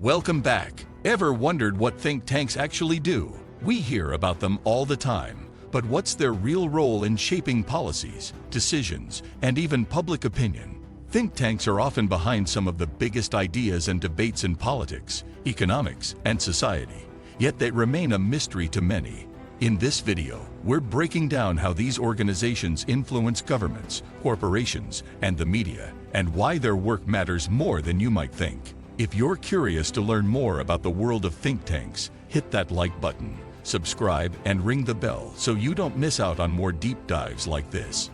Welcome back. Ever wondered what think tanks actually do? We hear about them all the time, but what's their real role in shaping policies, decisions, and even public opinion? Think tanks are often behind some of the biggest ideas and debates in politics, economics, and society, yet they remain a mystery to many. In this video, we're breaking down how these organizations influence governments, corporations, and the media, and why their work matters more than you might think. If you're curious to learn more about the world of think tanks, hit that like button, subscribe, and ring the bell so you don't miss out on more deep dives like this.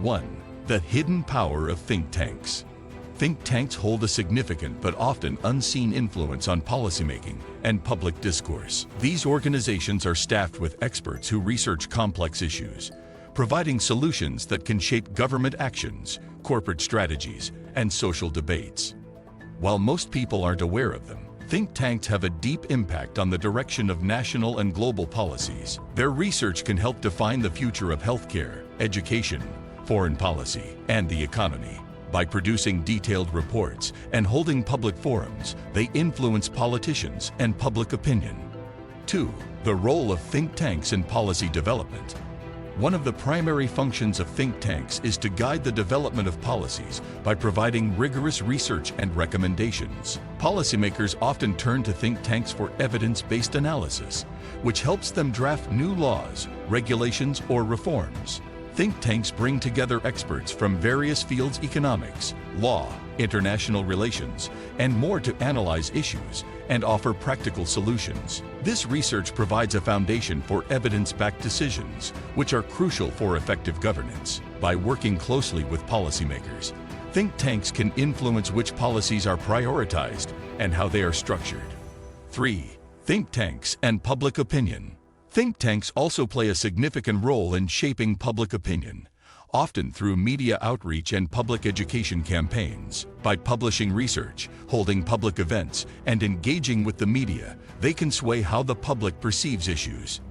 1. The hidden power of think tanks. Think tanks hold a significant but often unseen influence on policymaking and public discourse. These organizations are staffed with experts who research complex issues, providing solutions that can shape government actions, corporate strategies, and social debates. While most people aren't aware of them, think tanks have a deep impact on the direction of national and global policies. Their research can help define the future of healthcare, education, foreign policy, and the economy. By producing detailed reports and holding public forums, they influence politicians and public opinion. 2. The role of think tanks in policy development. One of the primary functions of think tanks is to guide the development of policies by providing rigorous research and recommendations. Policymakers often turn to think tanks for evidence-based analysis, which helps them draft new laws, regulations, or reforms. Think tanks bring together experts from various fields: economics, law, international relations, and more to analyze issues and offer practical solutions. This research provides a foundation for evidence-backed decisions, which are crucial for effective governance. By working closely with policymakers, think tanks can influence which policies are prioritized and how they are structured. 3. Think tanks and public opinion. Think tanks also play a significant role in shaping public opinion, often through media outreach and public education campaigns. By publishing research, holding public events, and engaging with the media, they can sway how the public perceives issues.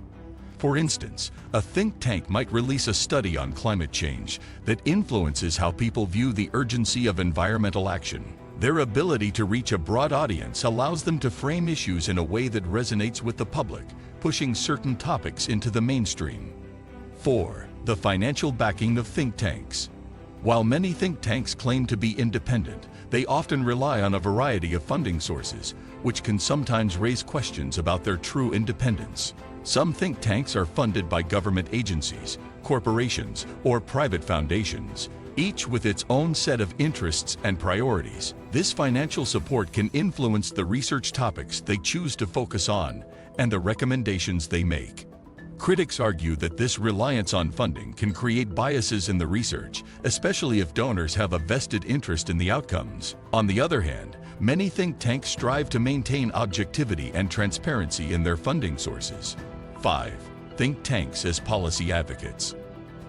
For instance, a think tank might release a study on climate change that influences how people view the urgency of environmental action. Their ability to reach a broad audience allows them to frame issues in a way that resonates with the public, pushing certain topics into the mainstream. 4. The financial backing of think tanks. While many think tanks claim to be independent, they often rely on a variety of funding sources, which can sometimes raise questions about their true independence. Some think tanks are funded by government agencies, corporations, or private foundations, each with its own set of interests and priorities. This financial support can influence the research topics they choose to focus on and the recommendations they make. Critics argue that this reliance on funding can create biases in the research, especially if donors have a vested interest in the outcomes. On the other hand, many think tanks strive to maintain objectivity and transparency in their funding sources. 5. Think tanks as policy advocates.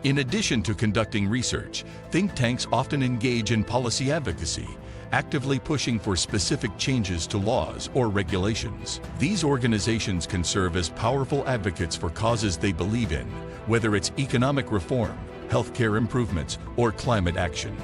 In addition to conducting research, think tanks often engage in policy advocacy, actively pushing for specific changes to laws or regulations. These organizations can serve as powerful advocates for causes they believe in, whether it's economic reform, healthcare improvements, or climate action.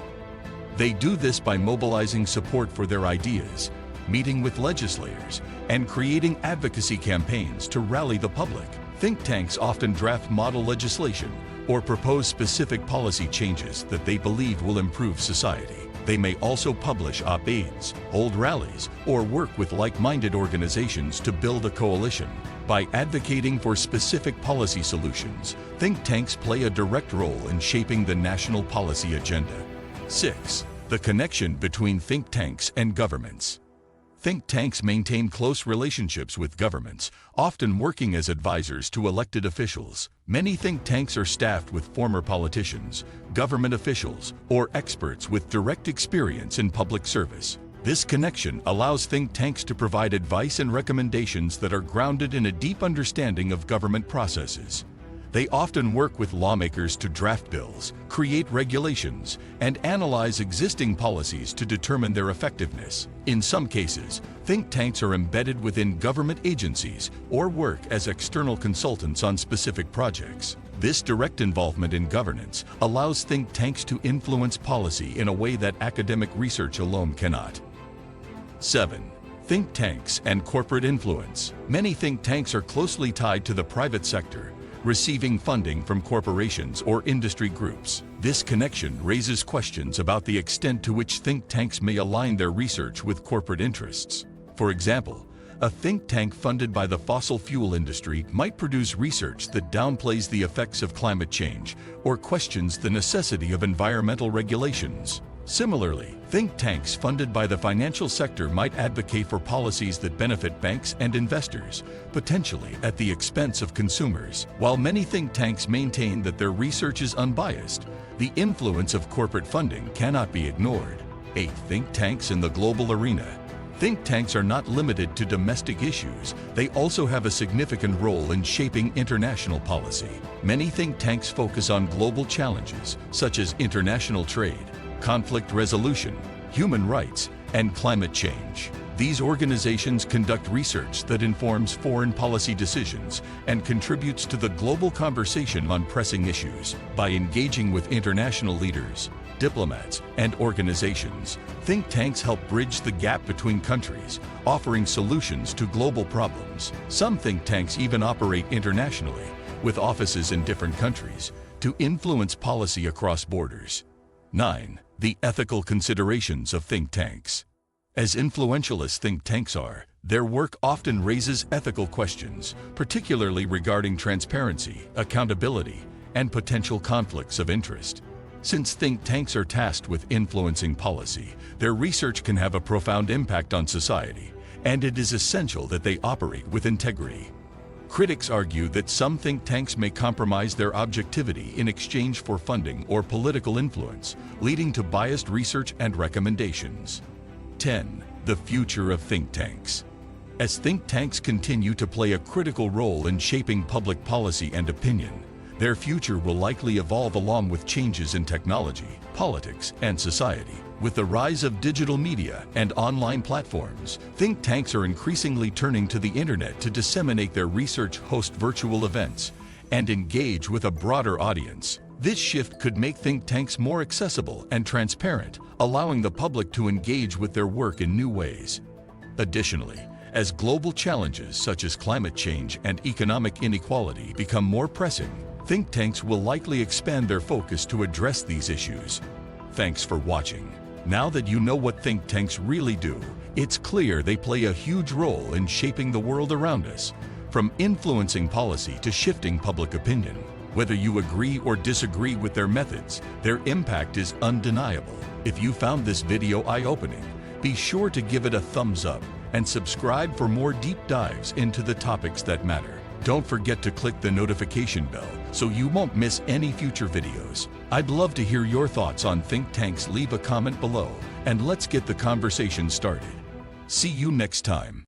They do this by mobilizing support for their ideas, meeting with legislators, and creating advocacy campaigns to rally the public. Think tanks often draft model legislation or propose specific policy changes that they believe will improve society. They may also publish op-eds, hold rallies, or work with like-minded organizations to build a coalition. By advocating for specific policy solutions, think tanks play a direct role in shaping the national policy agenda. 6. The connection between think tanks and governments. Think tanks maintain close relationships with governments, often working as advisors to elected officials. Many think tanks are staffed with former politicians, government officials, or experts with direct experience in public service. This connection allows think tanks to provide advice and recommendations that are grounded in a deep understanding of government processes. They often work with lawmakers to draft bills, create regulations, and analyze existing policies to determine their effectiveness. In some cases, think tanks are embedded within government agencies or work as external consultants on specific projects. This direct involvement in governance allows think tanks to influence policy in a way that academic research alone cannot. 7. Think tanks and corporate influence. Many think tanks are closely tied to the private sector, receiving funding from corporations or industry groups. This connection raises questions about the extent to which think tanks may align their research with corporate interests. For example, a think tank funded by the fossil fuel industry might produce research that downplays the effects of climate change or questions the necessity of environmental regulations. Similarly, think tanks funded by the financial sector might advocate for policies that benefit banks and investors, potentially at the expense of consumers. While many think tanks maintain that their research is unbiased, the influence of corporate funding cannot be ignored. 8. Think tanks in the global arena. Think tanks are not limited to domestic issues. They also have a significant role in shaping international policy. Many think tanks focus on global challenges, such as international trade, conflict resolution, human rights, and climate change. These organizations conduct research that informs foreign policy decisions and contributes to the global conversation on pressing issues. By engaging with international leaders, diplomats, and organizations, think tanks help bridge the gap between countries, offering solutions to global problems. Some think tanks even operate internationally, with offices in different countries, to influence policy across borders. 9. The ethical considerations of think tanks. As influential as think tanks are, their work often raises ethical questions, particularly regarding transparency, accountability, and potential conflicts of interest. Since think tanks are tasked with influencing policy, their research can have a profound impact on society, and it is essential that they operate with integrity. Critics argue that some think tanks may compromise their objectivity in exchange for funding or political influence, leading to biased research and recommendations. 10. The future of think tanks. As think tanks continue to play a critical role in shaping public policy and opinion, their future will likely evolve along with changes in technology, politics, and society. With the rise of digital media and online platforms, think tanks are increasingly turning to the internet to disseminate their research, host virtual events, and engage with a broader audience. This shift could make think tanks more accessible and transparent, allowing the public to engage with their work in new ways. Additionally, as global challenges such as climate change and economic inequality become more pressing, think tanks will likely expand their focus to address these issues. Thanks for watching. Now that you know what think tanks really do, it's clear they play a huge role in shaping the world around us, from influencing policy to shifting public opinion. Whether you agree or disagree with their methods, their impact is undeniable. If you found this video eye-opening, be sure to give it a thumbs up and subscribe for more deep dives into the topics that matter. Don't forget to click the notification bell so you won't miss any future videos. I'd love to hear your thoughts on think tanks. Leave a comment below and let's get the conversation started. See you next time.